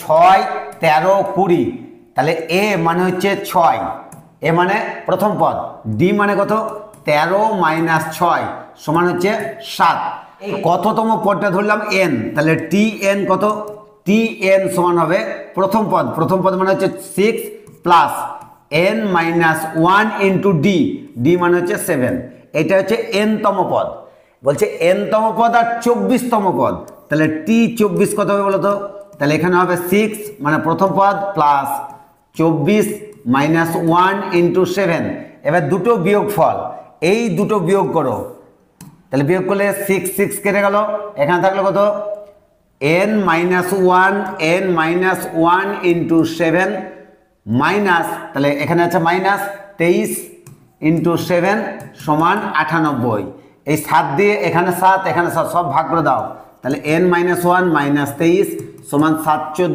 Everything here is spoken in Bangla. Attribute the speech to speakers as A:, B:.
A: 6 13 20, তাহলে এ মানে হচ্ছে 6, এ মানে প্রথম পদ, ডি মানে কত 13 মাইনাস 6 সমান হচ্ছে 7। এই কততম পদটা ধরলাম এন, তাহলে টি এন কত, টি এন সমান হবে প্রথম পদ, প্রথম পদ মানে হচ্ছে 6 plus N minus 1 into D, D মানে হচ্ছে 7, এটা হচ্ছে এন তম পদ। বলছে এন তম পদ আর 24তম পদ, তাহলে টি 24 কত হবে বলো তো, তাহলে এখানে হবে 6 মানে প্রথম পদ প্লাস 24 মাইনাস 1 ইন্টু 7। এবার দুটো বিয়োগ ফল, এই দুটো বিয়োগ করো, তাহলে বিয়োগ করলে 6 6 কেটে গেল, এখানে থাকলো কত n minus 1, n minus 1 into 7 minus, তাহলে এখানে আছে মাইনাস 23 ইন্টু 7 সমান 98। এই 7 দিয়ে এখানে 7 এখানে 7 সব ভাগ করে দাও, তাহলে n মাইনাস 1 মাইনাস 23 সমান 7 14